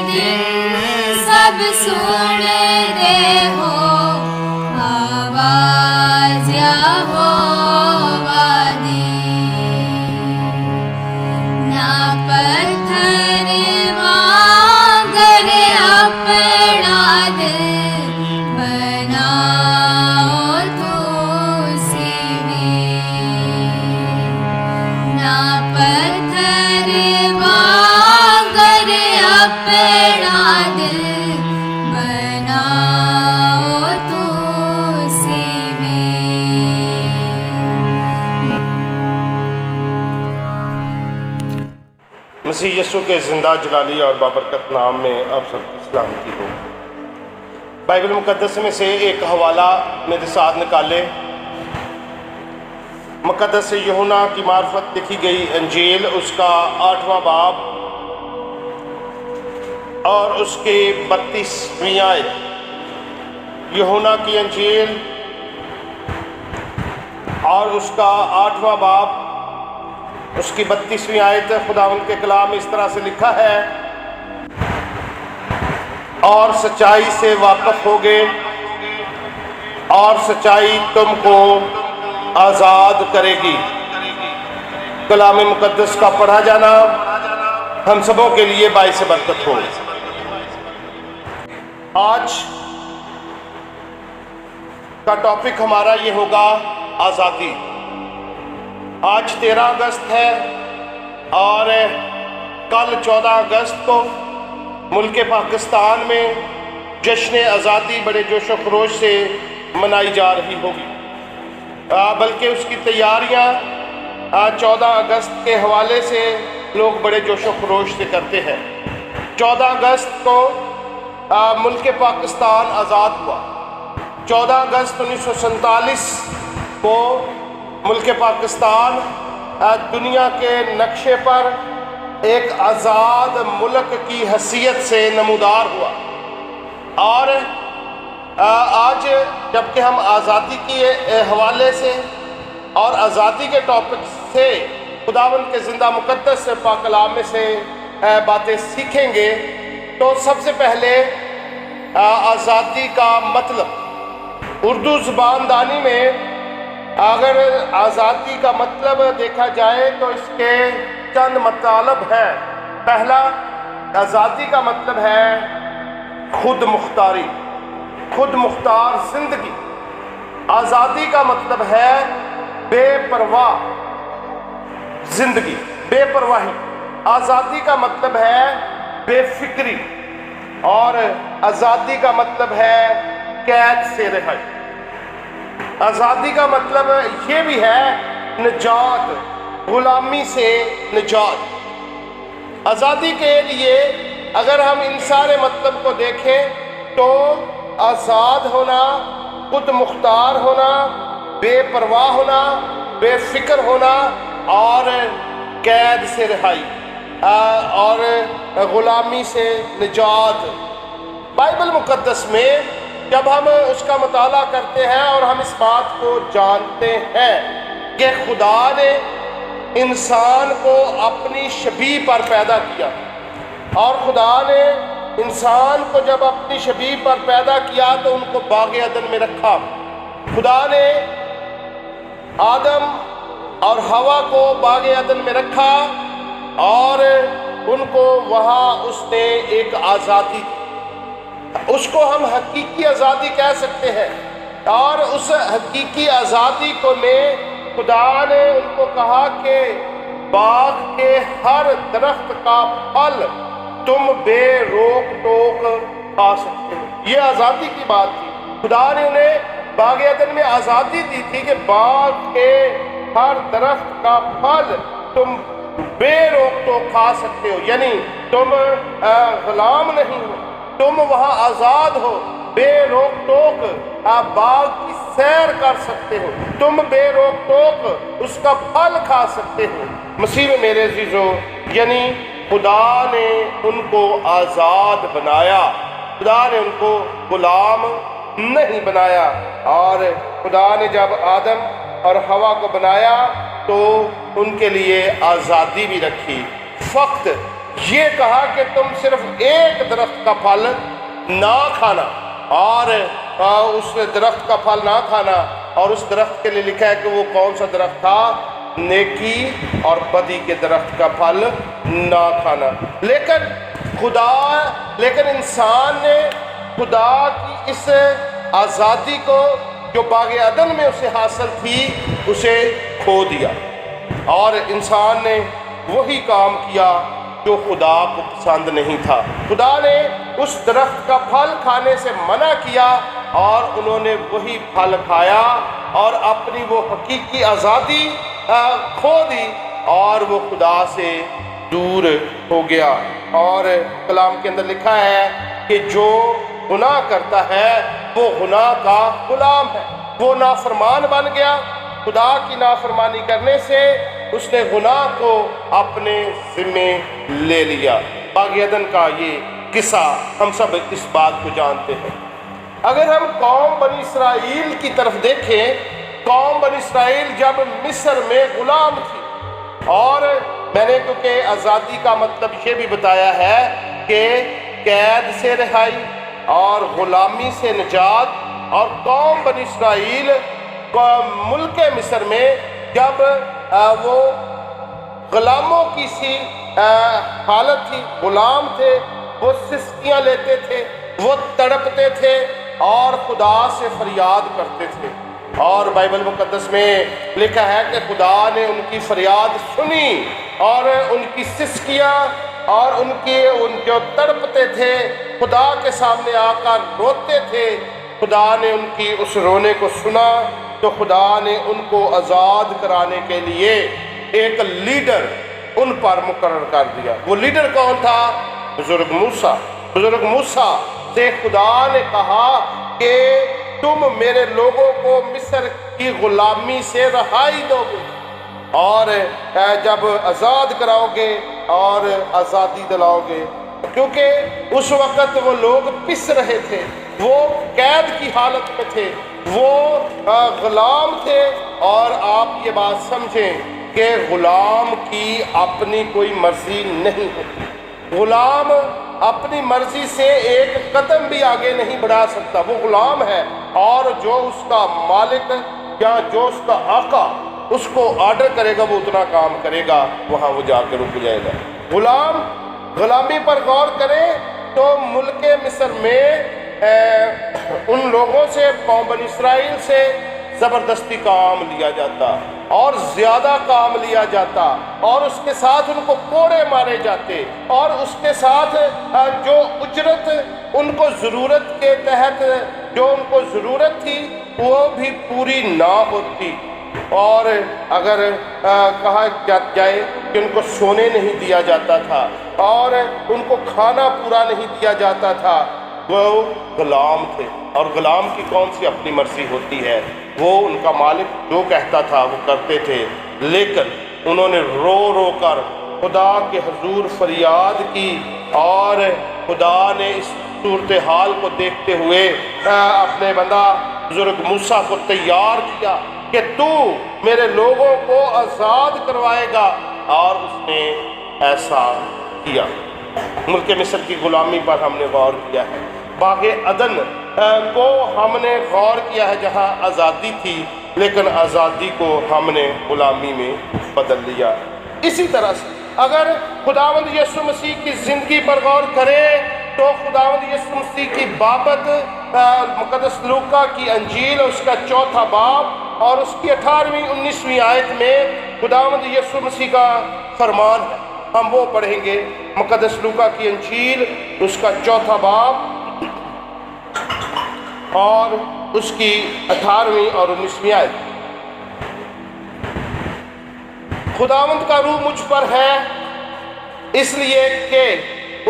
دل سب سن رہے ہو آواز یہوہ دی، نہ پتھر مگر اپنا دل بناؤ تو سیویں، نہ پتھر مگر اپنا دل بناؤ تو سیویں۔ مسیح یسوع کے زندہ جلالی اور بابرکت نام میں آپ سب کی سلامتی ہو۔ بائبل مقدس میں سے ایک حوالہ میرے ساتھ نکالے، مقدس یوحنا کی معرفت لکھی گئی انجیل، اس کا 8واں باب اور اس کے 32ویں آیت۔ یوحنا کی انجیل اور اس کا 8واں باب، اس کی 32ویں آیت۔ خداوند کے کلام اس طرح سے لکھا ہے، اور سچائی سے واقف ہوگے اور سچائی تم کو آزاد کرے گی۔ کلام مقدس کا پڑھا جانا ہم سبوں کے لیے باعث برکت ہو۔ آج کا ٹاپک ہمارا یہ ہوگا آزادی۔ آج 13 اگست ہے اور کل 14 اگست کو ملک پاکستان میں جشن آزادی بڑے جوش و خروش سے منائی جا رہی ہوگی، بلکہ اس کی تیاریاں 14 اگست کے حوالے سے لوگ بڑے جوش و خروش سے کرتے ہیں۔ 14 اگست کو ملک پاکستان آزاد ہوا۔ 14 اگست 1947 کو ملک پاکستان دنیا کے نقشے پر ایک آزاد ملک کی حیثیت سے نمودار ہوا، اور آج جبکہ ہم آزادی کے حوالے سے اور آزادی کے ٹاپک سے خداوند کے زندہ مقدس پاک کلام میں سے باتیں سیکھیں گے، تو سب سے پہلے آزادی کا مطلب اردو زبان دانی میں اگر آزادی کا مطلب دیکھا جائے تو اس کے چند مطالب ہیں۔ پہلا، آزادی کا مطلب ہے خود مختاری، خود مختار زندگی۔ آزادی کا مطلب ہے بے پرواہ زندگی، بے پرواہی۔ آزادی کا مطلب ہے بے فکری، اور آزادی کا مطلب ہے قید سے رہائی۔ آزادی کا مطلب یہ بھی ہے نجات، غلامی سے نجات۔ آزادی کے لیے اگر ہم ان سارے مطلب کو دیکھیں تو آزاد ہونا، خود مختار ہونا، بے پرواہ ہونا، بے فکر ہونا، اور قید سے رہائی اور غلامی سے نجات۔ بائبل مقدس میں جب ہم اس کا مطالعہ کرتے ہیں اور ہم اس بات کو جانتے ہیں کہ خدا نے انسان کو اپنی شبیہ پر پیدا کیا، اور خدا نے انسان کو جب اپنی شبیہ پر پیدا کیا تو ان کو باغ عدن میں رکھا۔ خدا نے آدم اور حوا کو باغ عدن میں رکھا اور ان کو وہاں اس نے ایک آزادی دی، اس کو ہم حقیقی آزادی کہہ سکتے ہیں۔ اور اس حقیقی آزادی کو میں خدا نے ان کو کہا کہ باغ کے ہر درخت کا پھل تم بے روک ٹوک کھا سکتے ہو۔ یہ آزادی کی بات تھی۔ خدا نے انہیں باغ عدن میں آزادی دی تھی کہ باغ کے ہر درخت کا پھل تم بے روک ٹوک کھا سکتے ہو، یعنی تم غلام نہیں ہو، تم وہاں آزاد ہو، بے روک ٹوک باغ کی سیر کر سکتے ہو، تم بے روک ٹوک اس کا پھل کھا سکتے ہو۔ مسیح میں میرے عزیزو، یعنی خدا نے ان کو آزاد بنایا، خدا نے ان کو غلام نہیں بنایا۔ اور خدا نے جب آدم اور حوا کو بنایا تو ان کے لیے آزادی بھی رکھی۔ فقط یہ کہا کہ تم صرف ایک درخت کا پھل نہ کھانا، اور اس درخت کا پھل نہ کھانا، اور اس درخت کے لیے لکھا ہے کہ وہ کون سا درخت تھا؟ نیکی اور بدی کے درخت کا پھل نہ کھانا۔ لیکن انسان نے خدا کی اس آزادی کو جو باغ عدن میں اسے حاصل تھی اسے کھو دیا، اور انسان نے وہی کام کیا جو خدا کو پسند نہیں تھا۔ خدا نے اس درخت کا پھل کھانے سے منع کیا اور انہوں نے وہی پھل کھایا اور اپنی وہ حقیقی آزادی کھو دی اور وہ خدا سے دور ہو گیا۔ اور کلام کے اندر لکھا ہے کہ جو گناہ کرتا ہے وہ گناہ کا غلام ہے، وہ نافرمان بن گیا۔ خدا کی نافرمانی کرنے سے اس نے گناہ کو اپنے ذمے لے لیا۔ باغ عدن کا یہ قصہ ہم سب اس بات کو جانتے ہیں۔ اگر ہم قوم بنی اسرائیل کی طرف دیکھیں، قوم بنی اسرائیل جب مصر میں غلام تھی، اور میں نے کیونکہ آزادی کا مطلب یہ بھی بتایا ہے کہ قید سے رہائی اور غلامی سے نجات، اور قوم بنی اسرائیل ملک مصر میں جب وہ غلاموں کی سی حالت تھی، غلام تھے، وہ سسکیاں لیتے تھے، وہ تڑپتے تھے اور خدا سے فریاد کرتے تھے، اور بائبل مقدس میں لکھا ہے کہ خدا نے ان کی فریاد سنی اور ان کی سسکیاں اور ان جو تڑپتے تھے خدا کے سامنے آ کر روتے تھے، خدا نے ان کی اس رونے کو سنا تو خدا نے ان کو آزاد کرانے کے لیے ایک لیڈر ان پر مقرر کر دیا۔ وہ لیڈر کون تھا؟ بزرگ موسیٰ۔ بزرگ موسیٰ سے خدا نے کہا کہ تم میرے لوگوں کو مصر کی غلامی سے رہائی دو گے اور جب آزاد کراؤ گے اور آزادی دلاؤ گے، کیونکہ اس وقت وہ لوگ پس رہے تھے، وہ قید کی حالت میں تھے، وہ غلام تھے۔ اور آپ یہ بات سمجھیں کہ غلام کی اپنی کوئی مرضی نہیں ہوتی، غلام اپنی مرضی سے ایک قدم بھی آگے نہیں بڑھا سکتا، وہ غلام ہے، اور جو اس کا مالک یا جو اس کا آقا اس کو آرڈر کرے گا وہ اتنا کام کرے گا، وہاں وہ جا کے رک جائے گا۔ غلامی پر غور کریں تو ملک مصر میں ان لوگوں سے، قوم بنی اسرائیل سے زبردستی کام لیا جاتا اور زیادہ کام لیا جاتا، اور اس کے ساتھ ان کو کوڑے مارے جاتے، اور اس کے ساتھ جو اجرت ان کو ضرورت کے تحت جو ان کو ضرورت تھی وہ بھی پوری نہ ہوتی، اور اگر کہا جائے کہ ان کو سونے نہیں دیا جاتا تھا اور ان کو کھانا پورا نہیں دیا جاتا تھا، وہ غلام تھے، اور غلام کی کون سی اپنی مرضی ہوتی ہے؟ وہ ان کا مالک جو کہتا تھا وہ کرتے تھے، لیکن انہوں نے رو رو کر خدا کے حضور فریاد کی، اور خدا نے اس صورتحال کو دیکھتے ہوئے اپنے بندہ بزرگ موسیٰ کو تیار کیا کہ تو میرے لوگوں کو آزاد کروائے گا، اور اس نے ایسا کیا۔ ملک مصر کی غلامی پر ہم نے غور کیا ہے، باغ عدن کو ہم نے غور کیا ہے جہاں آزادی تھی، لیکن آزادی کو ہم نے غلامی میں بدل لیا۔ اسی طرح سے اگر خداوند یسوع مسیح کی زندگی پر غور کریں تو خداوند یسوع مسیح کی بابت مقدس لوکا کی انجیل اس کا 4 باب اور اس کی 18ویں 19ویں آیت میں خداوند یسوع مسیح کا فرمان ہے، ہم وہ پڑھیں گے۔ مقدس لوکا کی انجیل اس کا 4 باب اور اس کی 18ویں اور 19ویں آیت۔ خداوند کا روح مجھ پر ہے اس لیے کہ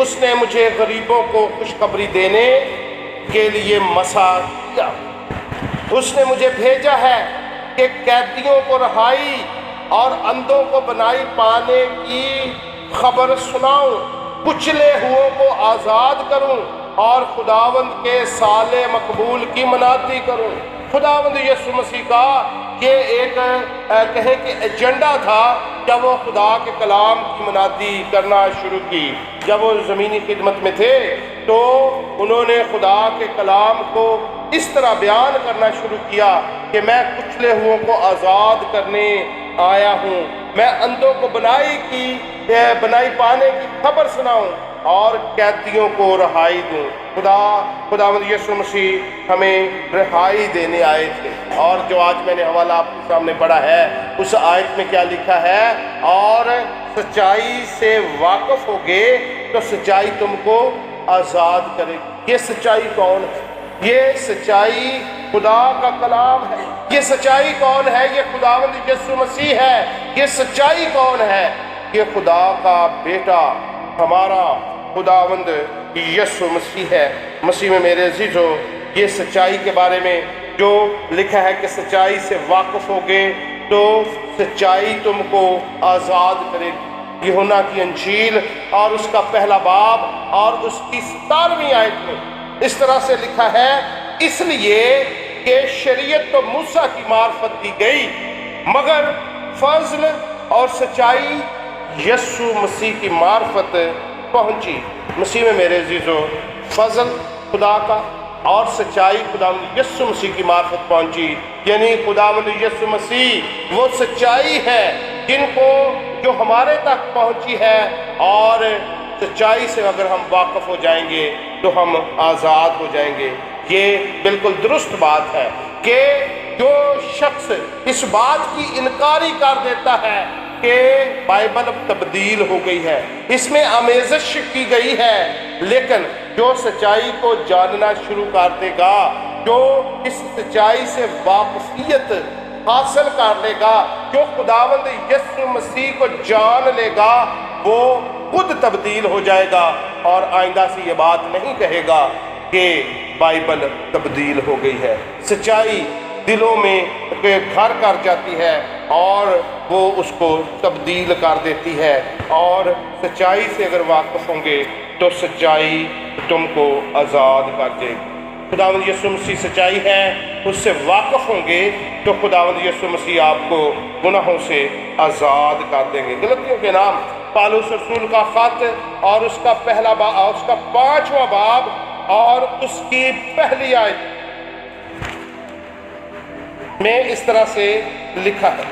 اس نے مجھے غریبوں کو خوشخبری دینے کے لیے مسا کیا، اس نے مجھے بھیجا ہے کہ قیدیوں کو رہائی اور اندھوں کو بنائی پانے کی خبر سناؤں، کچلے ہوئوں کو آزاد کروں اور خداوند کے سال مقبول کی مناتی کروں۔ خداوند یسوع مسیح کا یہ ایک کہیں کہ ایجنڈا تھا جب وہ خدا کے کلام کی منادی کرنا شروع کی۔ جب وہ زمینی خدمت میں تھے تو انہوں نے خدا کے کلام کو اس طرح بیان کرنا شروع کیا کہ میں کچلے ہوئوں کو آزاد کرنے آیا ہوں، میں اندھوں کو بنائی پانے کی خبر سناؤں اور قیدیوں کو رہائی دوں۔ خداوند یسوع مسیح ہمیں رہائی دینے آئے تھے، اور جو آج میں نے حوالہ آپ کے سامنے پڑھا ہے اس آیت میں کیا لکھا ہے؟ اور سچائی سے واقف ہوگے تو سچائی تم کو آزاد کرے گی۔ یہ سچائی کون ہے؟ یہ سچائی خدا کا کلام ہے۔ یہ سچائی کون ہے؟ یہ خداوند یسوع مسیح ہے۔ یہ سچائی کون ہے؟ یہ خدا کا بیٹا ہمارا خداوند یسوع مسیح ہے۔ مسیح میں میرے عزیزو، یہ سچائی کے بارے میں جو لکھا ہے کہ سچائی سے واقف ہوگے تو سچائی تم کو آزاد کرے گی۔ یوحنا کی انجیل اور اس کا پہلا باب اور اس کی 17ویں آیت میں اس طرح سے لکھا ہے، اس لیے کہ شریعت تو موسیٰ کی معرفت دی گئی، مگر فضل اور سچائی یسوع مسیح کی معرفت پہنچی۔ مسیح میں میرے عزیزو، فضل خدا کا اور سچائی خداوند یسوع مسیح کی معرفت پہنچی، یعنی خداوند یسوع مسیح وہ سچائی ہے جن کو جو ہمارے تک پہنچی ہے، اور سچائی سے اگر ہم واقف ہو جائیں گے تو ہم آزاد ہو جائیں گے۔ یہ بالکل درست بات ہے کہ جو شخص اس بات کی انکاری کر دیتا ہے کہ بائبل اب تبدیل ہو گئی ہے، اس میں آمیزش کی گئی ہے، لیکن جو سچائی کو جاننا شروع کر دے گا، جو اس سچائی سے واقفیت حاصل کر لے گا، جو خداوند یسوع مسیح کو جان لے گا، وہ خود تبدیل ہو جائے گا اور آئندہ سے یہ بات نہیں کہے گا کہ بائبل تبدیل ہو گئی ہے۔ سچائی دلوں میں گھر کر جاتی ہے اور وہ اس کو تبدیل کر دیتی ہے، اور سچائی سے اگر واقف ہوں گے تو سچائی تم کو آزاد کر دے گی۔ خداوند یسوع مسیح سچائی ہے، اس سے واقف ہوں گے تو خداوند یسوع مسیح آپ کو گناہوں سے آزاد کر دیں گے۔ غلطیوں کے نام پالوس رسول کا خط اور اس کا پہلا باب، اس کا 5واں باب اور اس کی پہلی آیت میں اس طرح سے لکھا ہے،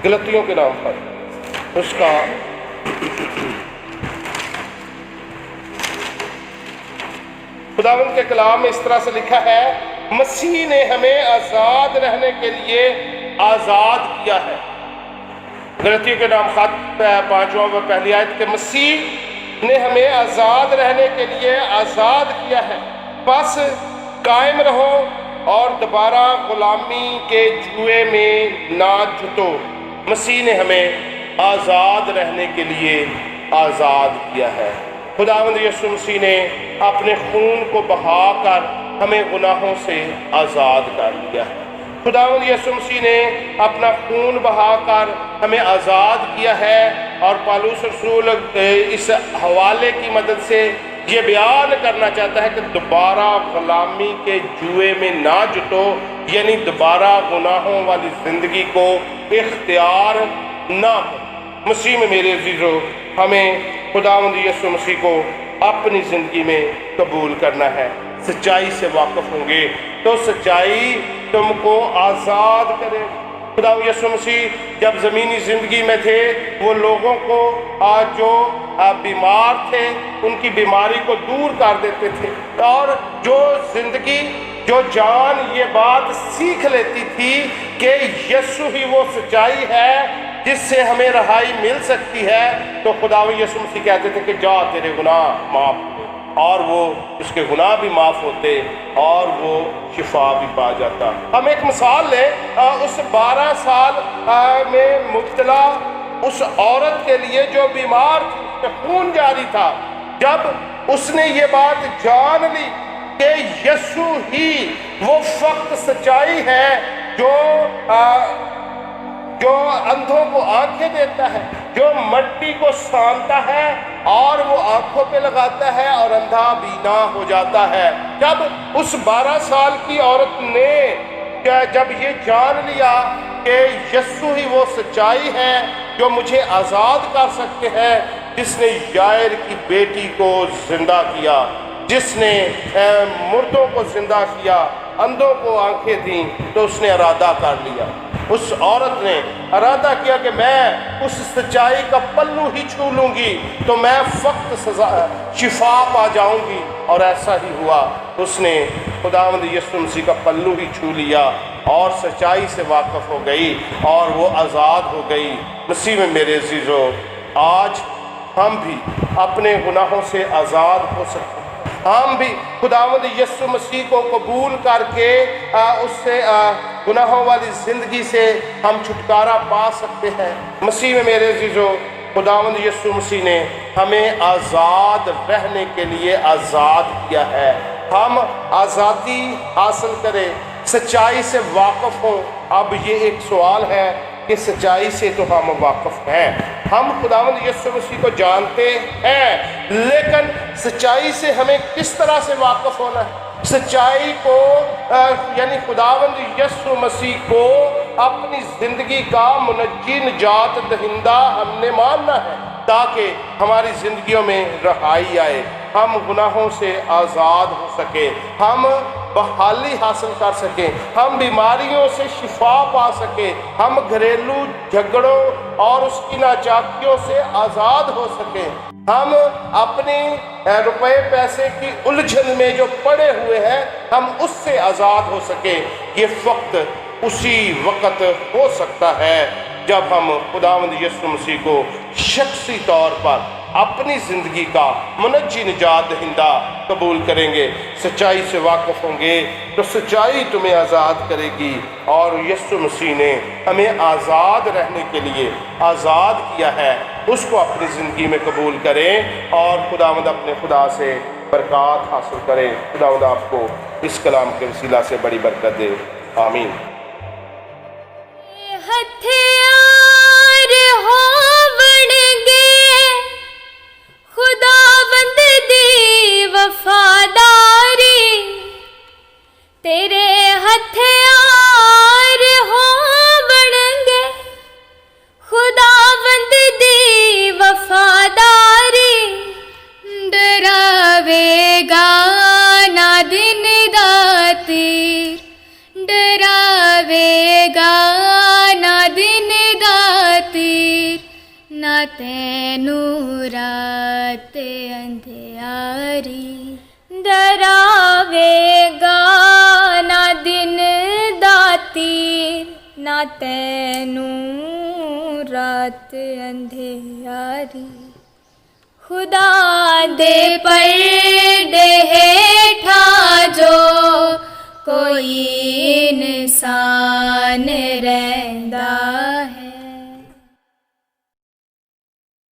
غلطیوں کے نام پر اس کا خداوند کے کلام میں اس طرح سے لکھا ہے، مسیح نے ہمیں آزاد رہنے کے لیے آزاد کیا ہے۔ غلطیوں کے نام خط 5واں و پہلی آیت کہ مسیح نے ہمیں آزاد رہنے کے لیے آزاد کیا ہے، بس قائم رہو اور دوبارہ غلامی کے جوئے میں نہ جھٹو۔ مسیح نے ہمیں آزاد رہنے کے لیے آزاد کیا ہے۔ خداوند یسوع مسیح نے اپنے خون کو بہا کر ہمیں گناہوں سے آزاد کر لیا ہے۔ خداوند یسوع مسیح نے اپنا خون بہا کر ہمیں آزاد کیا ہے، اور پالوس رسول اس حوالے کی مدد سے یہ بیان کرنا چاہتا ہے کہ دوبارہ غلامی کے جوئے میں نہ جٹو، یعنی دوبارہ گناہوں والی زندگی کو اختیار نہ کرو۔ مسیح میں میرے عزیزو، ہمیں خداوند یسوع مسیح کو اپنی زندگی میں قبول کرنا ہے۔ سچائی سے واقف ہوں گے تو سچائی تم کو آزاد کرے۔ خداوند یسوع مسیح جب زمینی زندگی میں تھے، وہ لوگوں کو جو بیمار تھے ان کی بیماری کو دور کر دیتے تھے، اور جو زندگی جو جان یہ بات سیکھ لیتی تھی کہ یسوع ہی وہ سچائی ہے جس سے ہمیں رہائی مل سکتی ہے، تو خداوند یسوع مسیح کہتے تھے کہ جا تیرے گناہ معاف ہوئے، اور وہ اس کے گناہ بھی معاف ہوتے اور وہ شفا بھی پا جاتا۔ ہم ایک مثال لیں، اس 12 سال میں مبتلا اس عورت کے لیے جو بیمار تھی، اس کا خون جاری تھا، جب اس نے یہ بات جان لی کہ یسوع ہی وہ فقط سچائی ہے جو اندھوں کو آنکھیں دیتا ہے، جو مٹی کو سانتا ہے اور وہ آنکھوں پہ لگاتا ہے اور اندھا بینا ہو جاتا ہے۔ جب اس 12 سال کی عورت نے جب یہ جان لیا کہ یسوع ہی وہ سچائی ہے جو مجھے آزاد کر سکتے ہیں، جس نے یائر کی بیٹی کو زندہ کیا، جس نے مردوں کو زندہ کیا، اندھوں کو آنکھیں دیں، تو اس نے ارادہ کر لیا، اس عورت نے ارادہ کیا کہ میں اس سچائی کا پلو ہی چھو لوں گی تو میں فقط شفا پا جاؤں گی، اور ایسا ہی ہوا۔ اس نے خداوند یسوع مسیح کا پلو ہی چھو لیا اور سچائی سے واقف ہو گئی اور وہ آزاد ہو گئی۔ مسیح میں میرے عزیزو، آج ہم بھی اپنے گناہوں سے آزاد ہو سکتے ہیں، ہم بھی خداوند یسوع مسیح کو قبول کر کے اس سے گناہوں والی زندگی سے ہم چھٹکارا پا سکتے ہیں۔ مسیح میں میرے عزیزو، خداوند یسوع مسیح نے ہمیں آزاد رہنے کے لیے آزاد کیا ہے۔ ہم آزادی حاصل کریں، سچائی سے واقف ہوں۔ اب یہ ایک سوال ہے کہ سچائی سے تو ہم واقف ہیں، ہم خداوند یسوع مسیح کو جانتے ہیں، لیکن سچائی سے ہمیں کس طرح سے واقف ہونا ہے؟ سچائی کو یعنی خداوند یسوع مسیح کو اپنی زندگی کا منجی نجات دہندہ ہم نے ماننا ہے، تاکہ ہماری زندگیوں میں رہائی آئے، ہم گناہوں سے آزاد ہو سکیں، ہم بحالی حاصل کر سکیں، ہم بیماریوں سے شفا پا سکیں، ہم گھریلو جھگڑوں اور اس کی ناچاکیوں سے آزاد ہو سکیں، ہم اپنی روپے پیسے کی الجھن میں جو پڑے ہوئے ہیں ہم اس سے آزاد ہو سکیں۔ یہ وقت اسی وقت ہو سکتا ہے جب ہم خداوند یسوع مسیح کو شخصی طور پر اپنی زندگی کا منجی نجات دہندہ قبول کریں گے، سچائی سے واقف ہوں گے تو سچائی تمہیں آزاد کرے گی، اور یسوع مسیح نے ہمیں آزاد رہنے کے لیے آزاد کیا ہے، اس کو اپنی زندگی میں قبول کریں اور خداوند اپنے خدا سے برکات حاصل کریں۔ خداوند آپ کو اس کلام کے وسیلہ سے بڑی برکت دے، آمین۔ ہتھیار ہوونگے خداوند دی وفاداری، تیرے ہتھیار ہوونگے خداوند دی وفاداری، ڈراوے گا نہ دن دا تیر، ڈراوے گا نہ دن دا تیر، نہ تینوں رات اندھیاری، ڈراوے گا نہ دن دا تیر، نہ تینوں رات اندھیاری۔ خدا دے پردے ہیٹھا جو کوئی انسان رہندا